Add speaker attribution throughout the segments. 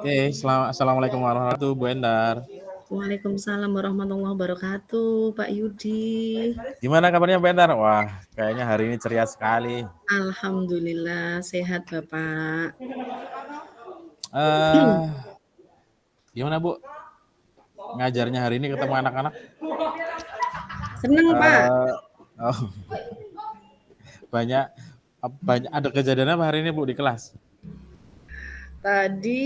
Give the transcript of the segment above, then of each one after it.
Speaker 1: Assalamualaikum warahmatullahi wabarakatuh, Bu Endar.
Speaker 2: Waalaikumsalam warahmatullahi wabarakatuh, Pak Yudi.
Speaker 1: Gimana kabarnya, Bu Endar? Wah, kayaknya hari ini ceria sekali.
Speaker 2: Alhamdulillah sehat, Bapak.
Speaker 1: Eh, Gimana, Bu? Ngajarnya hari ini ketemu anak-anak?
Speaker 2: Seneng, Pak.
Speaker 1: Oh, banyak banyak ada kejadian apa hari ini, Bu, di kelas?
Speaker 2: Tadi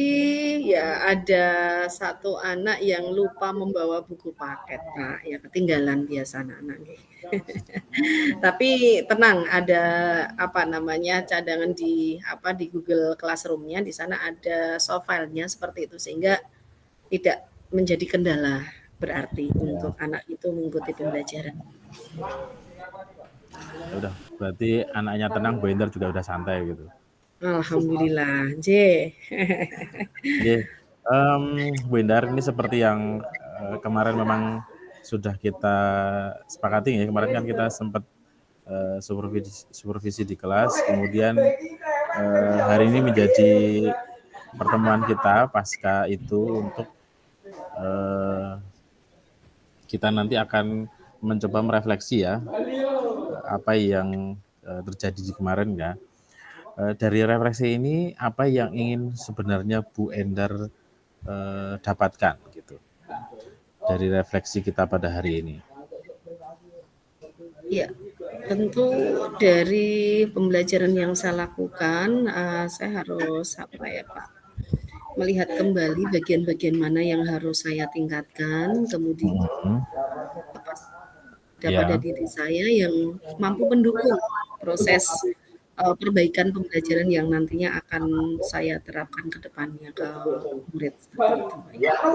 Speaker 2: ya ada satu anak yang lupa membawa buku paket, Pak. Ya ketinggalan biasa anak-anak. Tapi tenang, ada cadangan di Google Classroom-nya. Di sana ada soft file-nya seperti itu sehingga tidak menjadi kendala berarti untuk anak itu mengikuti pembelajaran.
Speaker 1: Udah, berarti anaknya tenang, Bu Endar juga udah santai gitu.
Speaker 2: Alhamdulillah, J.
Speaker 1: Bu Endar, ini seperti yang kemarin memang sudah kita sepakati ya. Kemarin kan kita sempat supervisi di kelas, kemudian hari ini menjadi pertemuan kita pasca itu untuk kita nanti akan mencoba merefleksi ya apa yang terjadi di kemarin ya. Dari refleksi ini apa yang ingin sebenarnya Bu Endar dapatkan gitu dari refleksi kita pada hari ini?
Speaker 2: Ya, tentu dari pembelajaran yang saya lakukan, saya harus Pak, melihat kembali bagian-bagian mana yang harus saya tingkatkan, kemudian pada diri saya yang mampu mendukung proses perbaikan pembelajaran yang nantinya akan saya terapkan ke depannya ke murid seperti itu.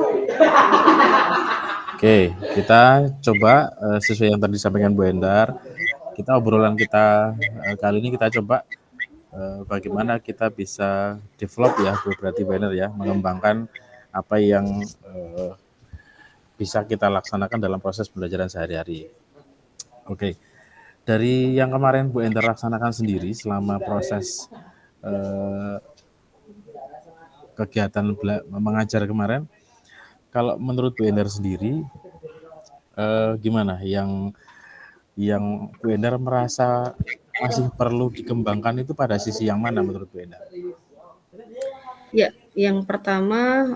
Speaker 1: Oke, kita coba sesuai yang tadi disampaikan Bu Endar, obrolan kita kali ini kita coba bagaimana kita bisa develop ya, berarti Bu Endar ya, mengembangkan apa yang bisa kita laksanakan dalam proses pembelajaran sehari-hari. Oke, dari yang kemarin Bu Endar laksanakan sendiri selama proses kegiatan mengajar kemarin, kalau menurut Bu Endar sendiri, gimana yang Bu Endar merasa masih perlu dikembangkan itu pada sisi yang mana menurut Bu Endar?
Speaker 2: Ya, yang pertama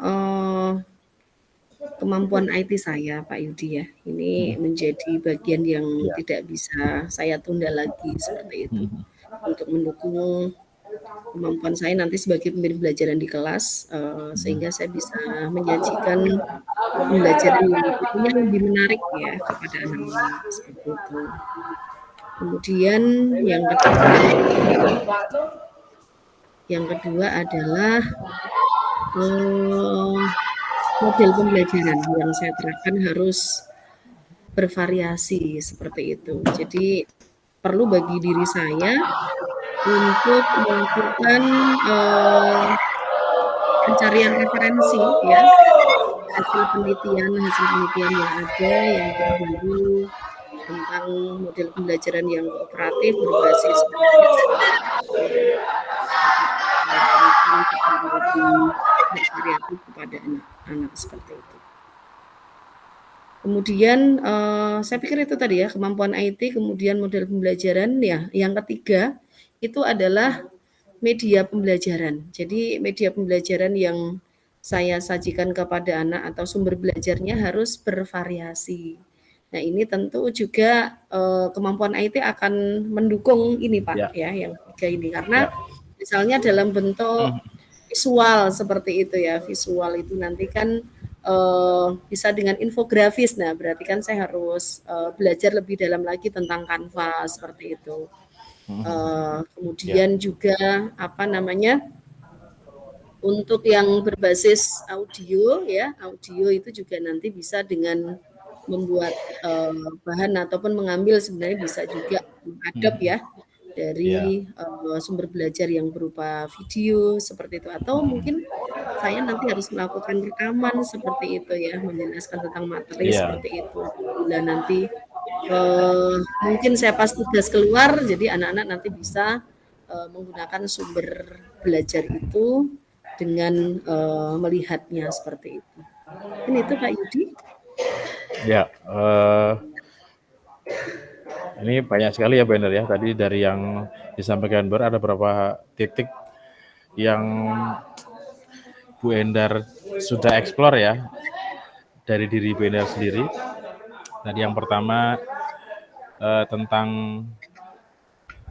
Speaker 2: kemampuan IT saya, Pak Yudi ya. Ini menjadi bagian yang tidak bisa saya tunda lagi seperti itu. Untuk mendukung kemampuan saya nanti sebagai pemberi pembelajaran di kelas, sehingga saya bisa menyajikan pembelajaran yang tentunya lebih menarik ya kepada anak-anak seperti itu. Kemudian yang kedua adalah model pembelajaran yang saya terapkan harus bervariasi seperti itu. Jadi perlu bagi diri saya untuk melakukan pencarian referensi ya, hasil penelitian yang ada yang terbaru tentang model pembelajaran yang kooperatif berbasis bervariatif kepada anak-anak seperti itu. Kemudian saya pikir itu tadi ya, kemampuan IT, kemudian model pembelajaran ya. Yang ketiga itu adalah media pembelajaran. Jadi media pembelajaran yang saya sajikan kepada anak atau sumber belajarnya harus bervariasi. Nah, ini tentu juga kemampuan IT akan mendukung ini Pak ya yang ketiga ini, karena misalnya dalam bentuk visual seperti itu ya, visual itu nanti kan bisa dengan infografis. Nah, berarti kan saya harus belajar lebih dalam lagi tentang Canva seperti itu. Kemudian juga untuk yang berbasis audio ya, audio itu juga nanti bisa dengan membuat bahan ataupun mengambil, sebenarnya bisa juga mengadap ya dari sumber belajar yang berupa video seperti itu, atau mungkin saya nanti harus melakukan rekaman seperti itu ya, menjelaskan tentang materi seperti itu. Bila nanti mungkin saya pas tugas keluar, jadi anak-anak nanti bisa menggunakan sumber belajar itu dengan melihatnya seperti itu. Kan itu Pak Yudi.
Speaker 1: Ya, ini banyak sekali ya Bu Endar ya. Tadi dari yang disampaikan Bu Endar ada beberapa titik yang Bu Endar sudah eksplor ya dari diri Bu Endar sendiri. Tadi yang pertama tentang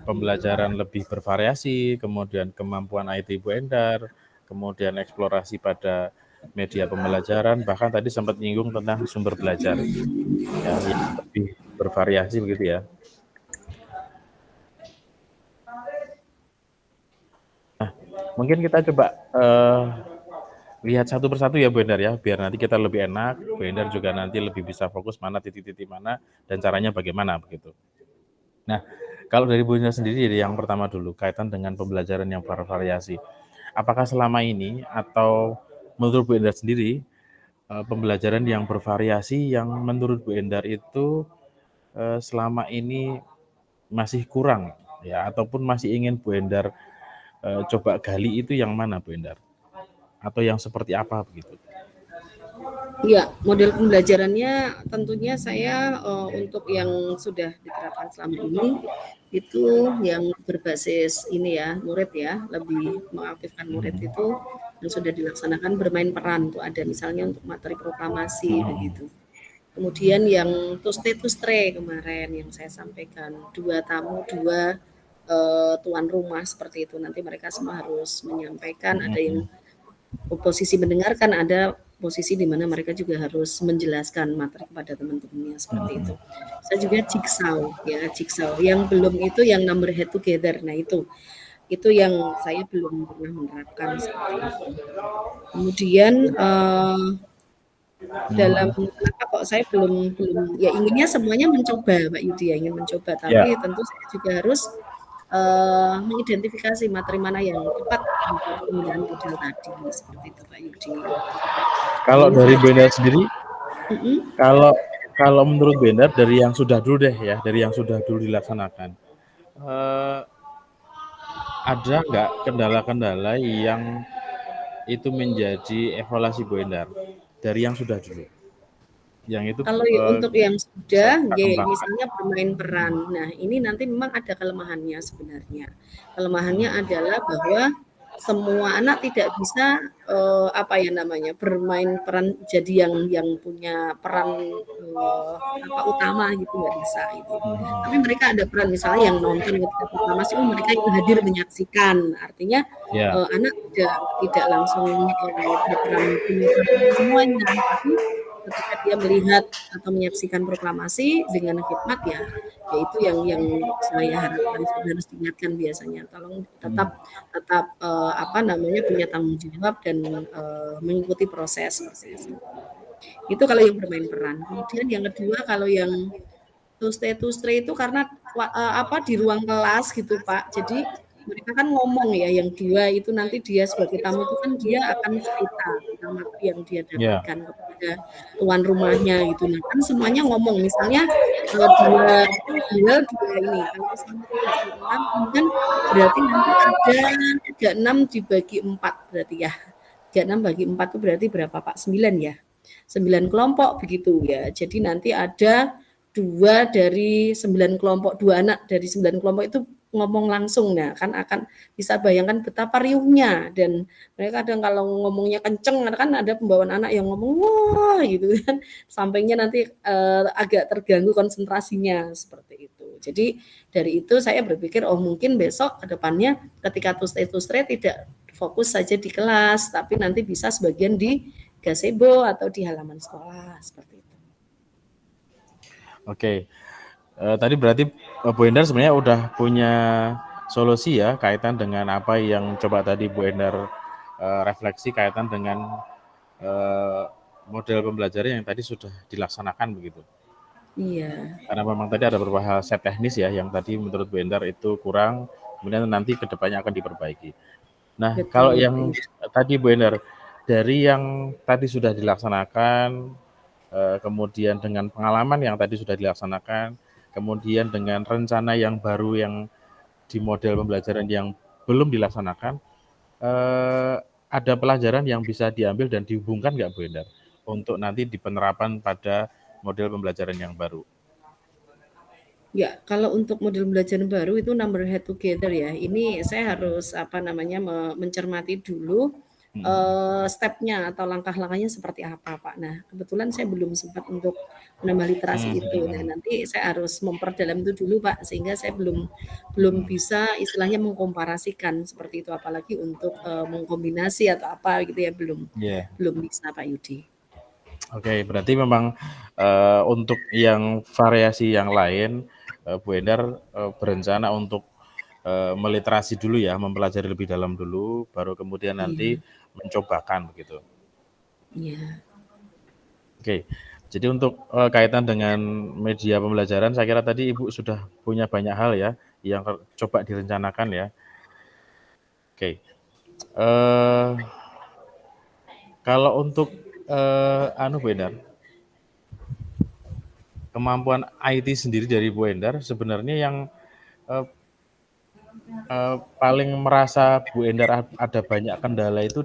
Speaker 1: pembelajaran lebih bervariasi, kemudian kemampuan IT Bu Endar, kemudian eksplorasi pada media pembelajaran, bahkan tadi sempat nyinggung tentang sumber belajar ya, yang lebih bervariasi begitu ya. Nah, mungkin kita coba lihat satu persatu ya Bu Endar ya, biar nanti kita lebih enak, Bu Endar juga nanti lebih bisa fokus mana titik-titik mana dan caranya bagaimana begitu. Nah, kalau dari Bu Endar sendiri jadi yang pertama dulu kaitan dengan pembelajaran yang bervariasi. Apakah selama ini atau menurut Bu Endar sendiri pembelajaran yang bervariasi yang menurut Bu Endar itu selama ini masih kurang ya ataupun masih ingin Bu Endar coba gali itu yang mana Bu Endar? Atau yang seperti apa begitu?
Speaker 2: Ya, model pembelajarannya tentunya saya untuk yang sudah diterapkan selama ini itu yang berbasis ini ya, murid ya, lebih mengaktifkan murid itu yang sudah dilaksanakan bermain peran tuh ada misalnya untuk materi proklamasi begitu. Kemudian yang to stay kemarin yang saya sampaikan, 2 tamu, 2 tuan rumah seperti itu. Nanti mereka semua harus menyampaikan, ada yang posisi mendengarkan, ada posisi di mana mereka juga harus menjelaskan materi kepada teman-temannya seperti itu. Saya juga jigsaw ya, jigsaw. Yang belum itu yang number head together. Nah itu yang saya belum pernah menerapkan seperti itu. Kemudian dalam kenapa kok saya belum belum ya inginnya semuanya mencoba Pak Yudi ya, ingin mencoba,
Speaker 1: Ya,
Speaker 2: tapi tentu saya juga harus mengidentifikasi materi mana yang tepat untuk penggunaan model tadi, seperti itu Pak Yudi.
Speaker 1: kalau
Speaker 2: Hanya
Speaker 1: dari Bu
Speaker 2: saja
Speaker 1: Endar sendiri,
Speaker 2: mhm,
Speaker 1: kalau kalau menurut Bu Endar dari yang sudah dulu deh ya, dari yang sudah dulu dilaksanakan, eh, ada nggak kendala-kendala yang itu menjadi evaluasi Bu Endar dari yang sudah dulu? Yang itu
Speaker 2: kalau untuk yang
Speaker 1: bisa
Speaker 2: sudah,
Speaker 1: kita kembangkan.
Speaker 2: misalnya bermain peran. Nah, ini nanti memang ada kelemahannya sebenarnya. Kelemahannya adalah bahwa semua anak tidak bisa, apa ya namanya, bermain peran jadi yang punya peran, apa, utama gitu, nggak bisa itu. Tapi mereka ada peran, misalnya yang nonton ketika proklamasi, oh mereka yang hadir menyaksikan. Artinya,
Speaker 1: Ya,
Speaker 2: anak tidak langsung, berperan punya peran semuanya, tapi ketika dia melihat atau menyaksikan proklamasi dengan khidmat ya itu yang saya harapkan harus diingatkan biasanya tolong tetap tetap apa namanya punya tanggung jawab dan mengikuti proses seperti itu. Itu kalau yang bermain peran. Kemudian yang kedua kalau yang to stay itu karena apa di ruang kelas gitu Pak. Jadi mereka kan ngomong ya yang 2 itu nanti dia sebagai tamu itu kan dia akan cerita tentang materi yang dia
Speaker 1: ya.
Speaker 2: dapatkan kepada tuan rumahnya gitu. Nah kan semuanya ngomong misalnya 2 tinggal 2 ini kalau misalnya 36 ini kan berarti nanti ada 36 dibagi 4 berarti ya. 36 bagi 4 itu berarti berapa Pak? 9 ya? 9 kelompok begitu ya. Jadi nanti ada 2 dari 9 kelompok, 2 anak dari 9 kelompok itu ngomong langsung. Nah, kan akan bisa bayangkan betapa riuhnya dan mereka kadang kalau ngomongnya kenceng kan ada pembawaan anak yang ngomong wah gitu kan. Sampainya nanti agak terganggu konsentrasinya seperti itu. Jadi dari itu saya berpikir oh mungkin besok ke depannya ketika to stay tidak fokus saja di kelas tapi nanti bisa sebagian di gazebo atau di halaman sekolah seperti itu.
Speaker 1: Oke. Tadi berarti Bu Endar sebenarnya udah punya solusi ya kaitan dengan apa yang coba tadi Bu Endar refleksi kaitan dengan eh, model pembelajaran yang tadi sudah dilaksanakan begitu.
Speaker 2: Iya,
Speaker 1: Karena memang tadi ada beberapa hal set teknis ya yang tadi menurut Bu Endar itu kurang, kemudian nanti kedepannya akan diperbaiki. Nah, kalau
Speaker 2: betul Pak
Speaker 1: yang
Speaker 2: Yudi.
Speaker 1: tadi Bu Endar, dari yang tadi sudah dilaksanakan, kemudian dengan pengalaman yang tadi sudah dilaksanakan, kemudian dengan rencana yang baru yang di model pembelajaran yang belum dilaksanakan, ada pelajaran yang bisa diambil dan dihubungkan nggak Bu Endar untuk nanti di penerapan pada model pembelajaran yang baru?
Speaker 2: Ya, kalau untuk model belajar baru itu number head together ya. Ini saya harus apa namanya mencermati dulu stepnya atau langkah-langkahnya seperti apa, Pak. Nah, kebetulan saya belum sempat untuk menambah literasi itu. Nah,
Speaker 1: Mhm.
Speaker 2: nanti saya harus memperdalam itu dulu, Pak, sehingga saya belum belum bisa istilahnya mengkomparasikan seperti itu, apalagi untuk mengkombinasi atau apa gitu ya, belum
Speaker 1: Iya.
Speaker 2: belum bisa, Pak Yudi.
Speaker 1: Oke, berarti memang, untuk yang variasi yang lain, Bu Endar, berencana untuk, meliterasi dulu ya, mempelajari lebih dalam dulu, baru kemudian nanti
Speaker 2: Iya,
Speaker 1: mencobakan begitu.
Speaker 2: iya.
Speaker 1: Oke, jadi untuk, kaitan dengan media pembelajaran saya kira tadi Ibu sudah punya banyak hal ya, yang coba direncanakan ya. Oke, eee, kalau untuk, anu Bu Endar, kemampuan IT sendiri dari Bu Endar sebenarnya yang, eee paling merasa Bu Endar ada banyak kendala itu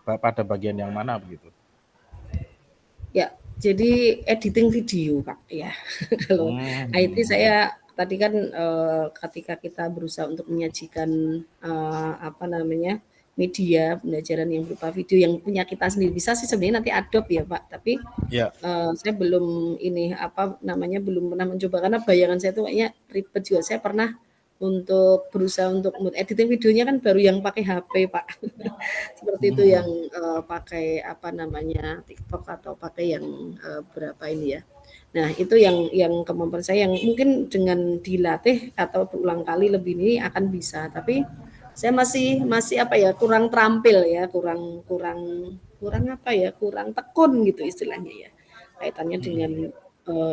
Speaker 1: pada bagian yang mana begitu?
Speaker 2: Ya, jadi editing video, Kak, ya. Kalau IT
Speaker 1: Mhm mhm.
Speaker 2: saya tadi kan, ketika kita berusaha untuk menyajikan, apa namanya, media pembelajaran yang berupa video yang punya kita sendiri, bisa sih sebenarnya nanti Adobe ya, Pak, tapi,
Speaker 1: Iya,
Speaker 2: saya belum ini, apa namanya, belum pernah mencoba karena bayangan saya tuh kayaknya ribet juga. Saya pernah untuk berusaha untuk editing videonya kan baru yang pakai HP, Pak. Seperti
Speaker 1: mhm
Speaker 2: itu yang,
Speaker 1: mhm.
Speaker 2: pakai apa namanya, TikTok atau pakai yang, berapa ini ya. Nah, itu yang kemampuan saya yang mungkin dengan dilatih atau berulang kali lebih ini akan bisa, tapi saya masih masih apa ya, kurang terampil ya, kurang kurang kurang apa ya, kurang tekun gitu istilahnya ya, kaitannya dengan,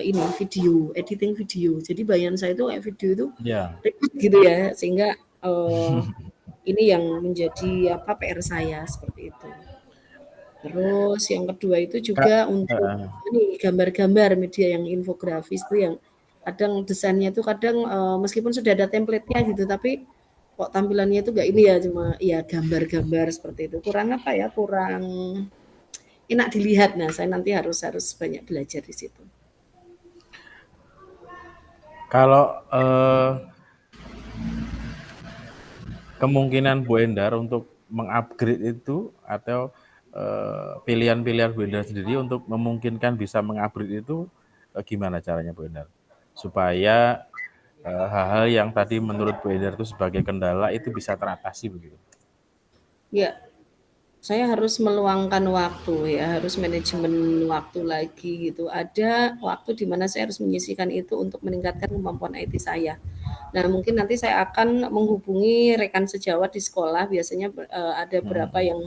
Speaker 2: ini video, editing video. Jadi bayangan saya itu kayak video itu
Speaker 1: Iya.
Speaker 2: ribet gitu ya, sehingga, ini yang menjadi apa, PR saya seperti itu. Terus yang kedua itu
Speaker 1: Kak,
Speaker 2: juga untuk
Speaker 1: heeh.
Speaker 2: ini gambar-gambar media yang infografis itu yang kadang desainnya itu kadang, meskipun sudah ada template-nya gitu tapi kok tampilannya itu enggak ini ya, cuma ya gambar-gambar seperti itu. Kurang apa ya, kurang enak dilihat. Nah, saya nanti harus harus banyak belajar di situ.
Speaker 1: Kalau, kemungkinan Bu Endar untuk meng-upgrade itu atau, pilihan-pilihan Bu Endar sendiri untuk memungkinkan bisa meng-upgrade itu, gimana caranya Bu Endar? Supaya, hal-hal yang tadi menurut Bu Endar itu sebagai kendala itu bisa teratasi begitu?
Speaker 2: Ya, saya harus meluangkan waktu ya, harus manajemen waktu lagi gitu. Ada waktu di mana saya harus menyisihkan itu untuk meningkatkan kemampuan IT saya. Nah, mungkin nanti saya akan menghubungi rekan sejawat di sekolah, biasanya ada
Speaker 1: Mhm
Speaker 2: berapa
Speaker 1: mhm.
Speaker 2: yang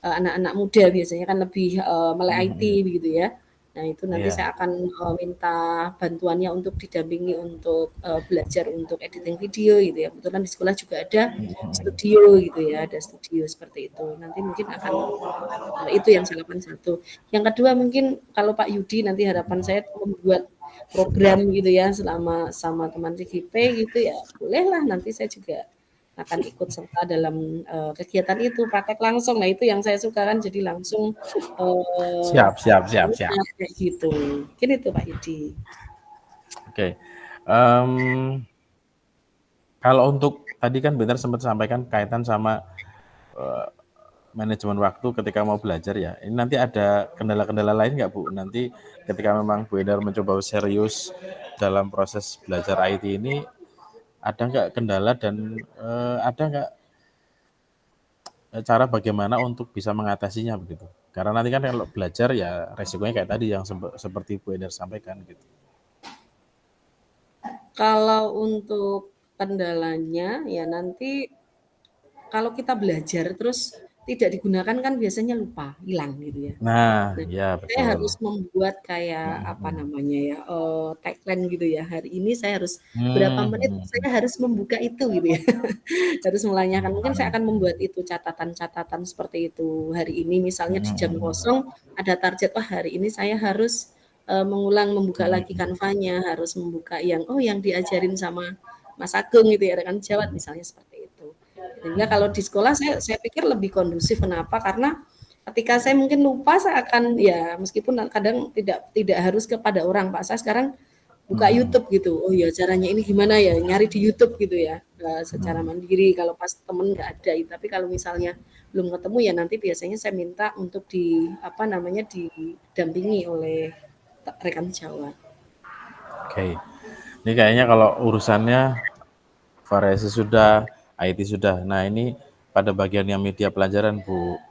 Speaker 2: anak-anak muda biasanya kan lebih melek
Speaker 1: Mhm
Speaker 2: IT
Speaker 1: mhm.
Speaker 2: begitu ya. Nah, itu nanti
Speaker 1: Iya.
Speaker 2: saya akan minta bantuannya untuk didampingi untuk belajar untuk editing video gitu ya. Kebetulan di sekolah juga ada
Speaker 1: Mhm mhm.
Speaker 2: studio gitu ya, ada studio seperti itu. Nanti mungkin akan itu yang saya lakukan satu. Yang kedua mungkin kalau Pak Yudi nanti harapan saya membuat program gitu ya selama sama teman CGP gitu ya, bolehlah nanti saya juga akan ikut serta dalam, kegiatan itu, praktek langsung. Nah itu yang saya suka kan jadi langsung,
Speaker 1: Siap siap siap siap.
Speaker 2: kayak gitu. Mungkin itu Pak Yudi.
Speaker 1: Oke, mmm, kalau untuk tadi kan benar sempat sampaikan kaitan sama, eee, manajemen waktu ketika mau belajar ya. Ini nanti ada kendala-kendala lain nggak, Bu? Nanti ketika memang Bu Endar mencoba serius dalam proses belajar IT ini, ada nggak kendala dan, ada nggak, cara bagaimana untuk bisa mengatasinya begitu? Karena nanti kan kalau belajar ya resikonya kayak tadi yang seperti Bu Endar sampaikan gitu.
Speaker 2: Kalau untuk kendalanya ya nanti kalau kita belajar terus tidak digunakan kan biasanya lupa, hilang gitu ya.
Speaker 1: Nah,
Speaker 2: Nah,
Speaker 1: iya
Speaker 2: saya
Speaker 1: betul.
Speaker 2: harus membuat kayak
Speaker 1: Mhm
Speaker 2: apa
Speaker 1: mhm.
Speaker 2: namanya ya, tagline gitu ya, hari ini saya harus berapa
Speaker 1: Mmm,
Speaker 2: menit
Speaker 1: mhm
Speaker 2: saya
Speaker 1: mhm.
Speaker 2: harus membuka itu gitu ya. Harus menanyakan, mungkin saya akan membuat itu catatan-catatan seperti itu. Hari ini misalnya
Speaker 1: Mhm
Speaker 2: di jam
Speaker 1: mhm.
Speaker 2: kosong ada target, wah hari ini saya harus, mengulang membuka
Speaker 1: Mhm
Speaker 2: lagi
Speaker 1: mhm.
Speaker 2: Canva-nya, harus membuka yang, oh yang diajarin sama Mas Agung gitu ya, rekan sejawat misalnya seperti itu. Sehingga kalau di sekolah saya pikir lebih kondusif. Kenapa? Karena ketika saya mungkin lupa, saya akan ya meskipun kadang tidak harus kepada orang, Pak. Saya sekarang buka
Speaker 1: Mhm,
Speaker 2: YouTube gitu. Oh ya caranya ini gimana ya? Nyari di YouTube gitu ya. Secara
Speaker 1: mhm.
Speaker 2: mandiri kalau pas temen nggak ada. Tapi kalau misalnya belum ketemu ya nanti biasanya saya minta untuk apa namanya didampingi oleh rekan sejawat.
Speaker 1: Oke. Ini kayaknya kalau urusannya variasi sudah, IT sudah. Nah, ini pada bagian yang media pelajaran, Bu.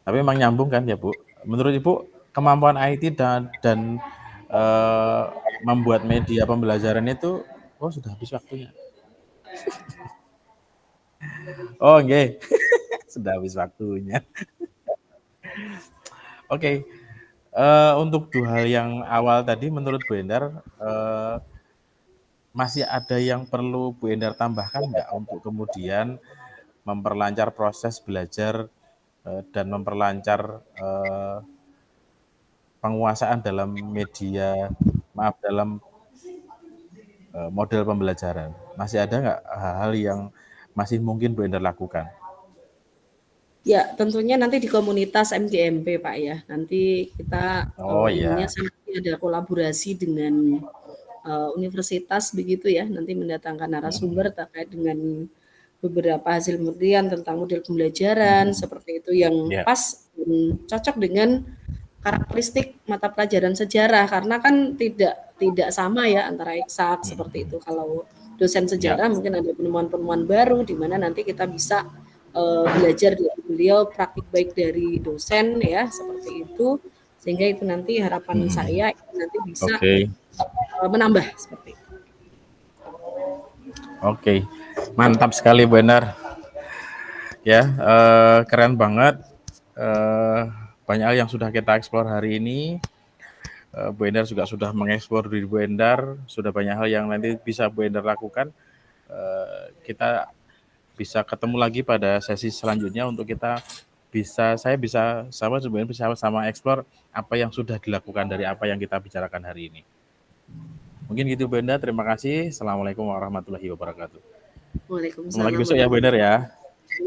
Speaker 1: Tapi memang nyambung kan ya, Bu? Menurut Ibu, kemampuan IT dan eh, membuat media pembelajaran itu, oh sudah habis waktunya. Oh, oke. Sudah habis waktunya. Oke. Untuk dua hal yang awal tadi, menurut Bu Endar, masih ada yang perlu Bu Endar tambahkan nggak untuk kemudian memperlancar proses belajar dan memperlancar penguasaan dalam media, maaf, dalam model pembelajaran. Masih ada nggak hal-hal yang masih mungkin Bu Endar lakukan?
Speaker 2: Ya, tentunya nanti di komunitas MGMP, Pak, ya. Nanti kita,
Speaker 1: Oh
Speaker 2: ininya
Speaker 1: ya.
Speaker 2: sampai ada kolaborasi dengan, universitas begitu ya, nanti mendatangkan narasumber terkait dengan beberapa hasil penelitian tentang model pembelajaran, seperti itu yang
Speaker 1: Ya.
Speaker 2: pas dan cocok dengan karakteristik mata pelajaran sejarah. Karena kan tidak tidak sama ya antara eksak seperti itu. Kalau dosen
Speaker 1: Ya.
Speaker 2: sejarah mungkin ada penemuan-penemuan baru di mana nanti kita bisa belajar dari beliau praktik baik dari dosen ya seperti itu sehingga itu nanti harapan saya itu nanti bisa
Speaker 1: Oke.
Speaker 2: menambah seperti itu.
Speaker 1: Oke. Mantap sekali Bu Endar. Ya, keren banget. Banyak hal yang sudah kita eksplor hari ini. Bu Endar juga sudah mengeksplor diri Bu Endar, sudah banyak hal yang nanti bisa Bu Endar lakukan. Kita bisa ketemu lagi pada sesi selanjutnya untuk saya bisa sama sebenarnya bisa sama eksplor apa yang sudah dilakukan dari apa yang kita bicarakan hari ini. Mungkin gitu Bu Endar, terima kasih. Assalamualaikum warahmatullahi wabarakatuh. Ketemu lagi
Speaker 2: Waalaikumsalam
Speaker 1: besok ya Bu Endar ya.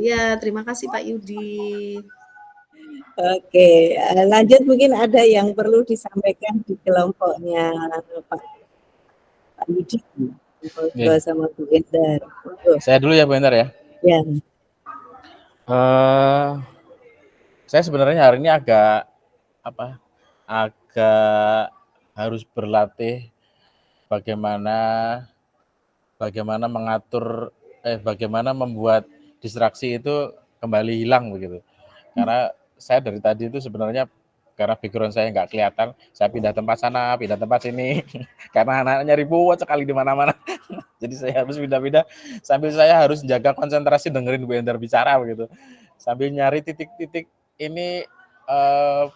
Speaker 2: Iya, terima kasih Pak Yudi.
Speaker 3: Oke, lanjut mungkin ada yang perlu disampaikan di kelompoknya Pak Yudi,
Speaker 1: Oke.
Speaker 3: sama Bu Endar.
Speaker 1: Saya dulu ya Bu Endar ya.
Speaker 3: Ya.
Speaker 1: Eh, saya sebenarnya hari ini agak apa? Agak harus berlatih bagaimana bagaimana mengatur bagaimana membuat distraksi itu kembali hilang begitu. Karena saya dari tadi itu sebenarnya karena background saya nggak kelihatan, saya pindah tempat sana, pindah tempat sini, karena anak-anaknya ribut sekali di mana-mana. Jadi saya harus pindah-pindah, sambil saya harus jaga konsentrasi dengerin Bu Endar bicara begitu, sambil nyari titik-titik ini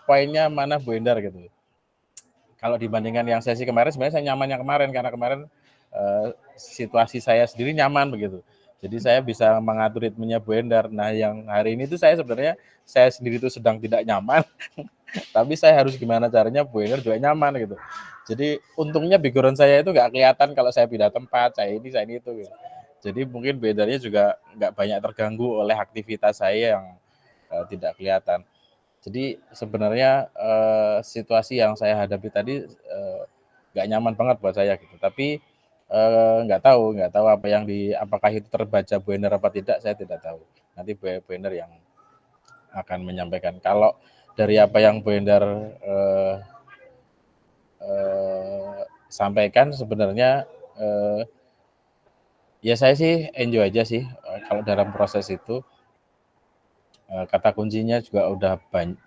Speaker 1: poinnya mana Bu Endar gitu. Kalau dibandingkan yang sesi kemarin, sebenarnya saya nyaman yang kemarin karena kemarin situasi saya sendiri nyaman begitu. Jadi saya bisa mengatur ritmenya Bu Endar. Nah, yang hari ini tuh saya sebenarnya saya sendiri itu sedang tidak nyaman, tapi saya harus gimana caranya Bu Endar juga nyaman gitu. Jadi untungnya background saya itu nggak kelihatan kalau saya pindah tempat, saya ini itu. Gitu. Jadi mungkin Bu Endarnya juga nggak banyak terganggu oleh aktivitas saya yang tidak kelihatan. Jadi sebenarnya situasi yang saya hadapi tadi nggak nyaman banget buat saya gitu. Tapi nggak tahu apa yang apakah itu terbaca Bu Endar apa tidak, saya tidak tahu. Nanti Bu Endar yang akan menyampaikan. Kalau dari apa yang Bu Endar sampaikan sebenarnya ya saya sih enjoy aja sih kalau dalam proses itu. Kata kuncinya juga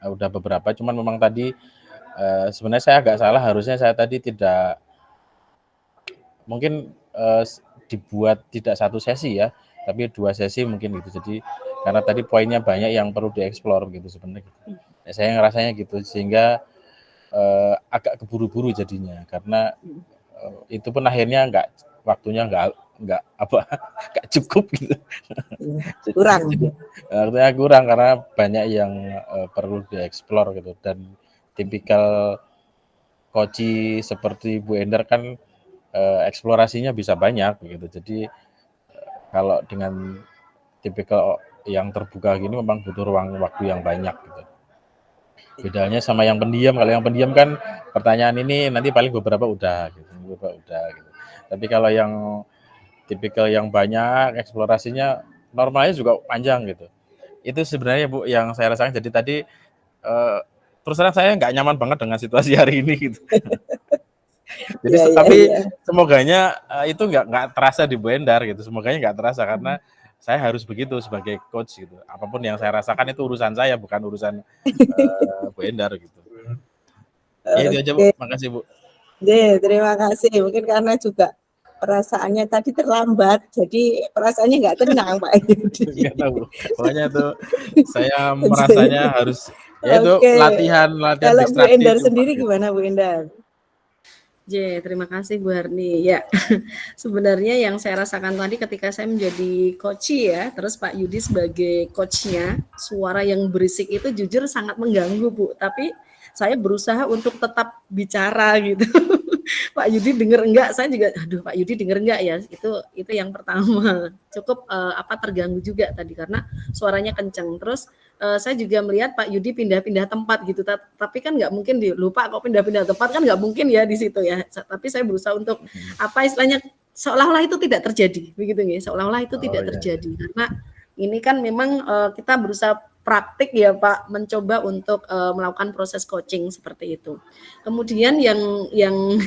Speaker 1: udah beberapa, cuman memang tadi sebenarnya saya agak salah, harusnya saya tadi tidak mungkin dibuat tidak satu sesi ya, tapi 2 sesi mungkin gitu. Jadi karena tadi poinnya banyak yang perlu dieksplor gitu sebenarnya gitu. Ya, saya ngerasanya gitu sehingga agak keburu-buru jadinya karena itu pun akhirnya waktunya nggak apa nggak cukup gitu.
Speaker 3: Kurang.
Speaker 1: Jadi artinya kurang karena banyak yang perlu dieksplor gitu dan tipikal koci seperti Bu Endar kan eksplorasinya bisa banyak begitu. Jadi Kalau dengan tipikal yang terbuka gini memang butuh ruang waktu yang banyak gitu. Bedanya sama yang pendiam, kalau yang pendiam kan pertanyaan ini nanti paling beberapa udah gitu. Tapi kalau yang tipikal yang banyak eksplorasinya normalnya juga panjang gitu. Itu sebenarnya Bu yang saya rasakan. Jadi tadi terus terang saya nggak nyaman banget dengan situasi hari ini gitu. Jadi tapi semoganya itu nggak terasa di Bu Endar gitu. Semoganya nggak terasa karena saya harus begitu sebagai coach gitu. Apapun yang saya rasakan itu urusan saya, bukan urusan Bu Endar gitu. Ya itu aja Bu. Makasih Bu.
Speaker 3: Terima kasih. Mungkin karena juga perasaannya tadi terlambat, jadi perasaannya nggak tenang Pak Yudi.
Speaker 1: Nggak tahu. Pokoknya itu saya merasanya harus ya itu latihan
Speaker 3: Kalau Bu
Speaker 1: distraksi
Speaker 3: Endar
Speaker 1: itu,
Speaker 3: sendiri
Speaker 1: gitu.
Speaker 3: gimana Bu Endar?
Speaker 2: Terima kasih Bu Harni. Ya, sebenarnya yang saya rasakan tadi ketika saya menjadi coach ya, terus Pak Yudi sebagai coachnya, suara yang berisik itu jujur sangat mengganggu Bu. Tapi saya berusaha untuk tetap bicara gitu. Pak Yudi denger enggak? Saya juga, aduh Pak Yudi denger enggak ya? Itu yang pertama. Cukup terganggu juga tadi karena suaranya kenceng. Terus saya juga melihat Pak Yudi pindah-pindah tempat gitu, tapi kan nggak mungkin lupa kok pindah-pindah tempat kan nggak mungkin ya di situ ya. Tapi saya berusaha untuk istilahnya seolah-olah itu tidak terjadi, begitu ya. Seolah-olah itu tidak terjadi karena ini kan memang kita berusaha praktik ya Pak, mencoba untuk melakukan proses coaching seperti itu. Kemudian yang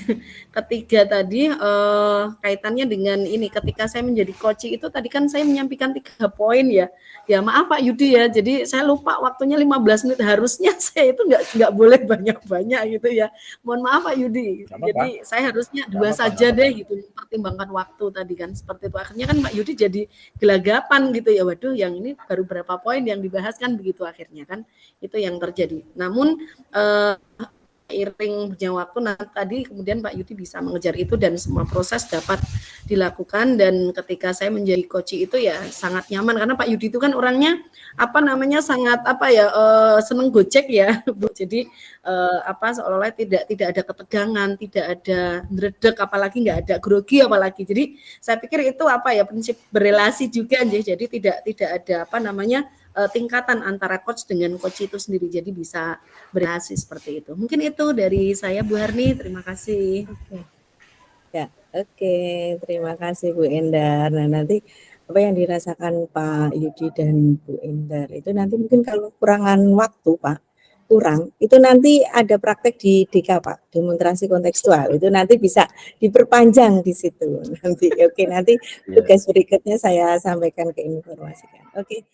Speaker 2: ketiga tadi kaitannya dengan ini, ketika saya menjadi coaching itu tadi kan saya menyampaikan 3 poin ya. Ya maaf Pak Yudi ya, jadi saya lupa waktunya 15 menit, harusnya saya itu nggak boleh banyak-banyak gitu ya. Mohon maaf Pak Yudi. Jadi saya harusnya 2 saja deh gitu, pertimbangkan waktu tadi kan seperti itu. Akhirnya kan Pak Yudi jadi gelagapan gitu ya. Waduh, yang ini baru berapa poin yang dibahas kan begitu akhirnya kan. Itu yang terjadi. Namun iring berjalan waktu, nah tadi kemudian Pak Yudi bisa mengejar itu dan semua proses dapat dilakukan. Dan ketika saya menjadi coach itu ya sangat nyaman karena Pak Yudi itu kan orangnya sangat seneng gojek ya Bu. Jadi seolah-olah tidak ada ketegangan, tidak ada ndredeg, apalagi nggak ada grogi apalagi. Jadi saya pikir itu prinsip berelasi juga, jadi tidak ada tingkatan antara coach dengan coach itu sendiri, jadi bisa berhasil seperti itu. Mungkin itu dari saya Bu Harni, terima kasih.
Speaker 3: Oke, terima kasih Bu Endar. Nah nanti apa yang dirasakan Pak Yudi dan Bu Endar itu nanti mungkin kalau kurangan waktu Pak, itu nanti ada praktek di DK Pak, demonstrasi kontekstual, itu nanti bisa diperpanjang di situ nanti. Oke, nanti tugas berikutnya saya sampaikan ke informasikan. Oke.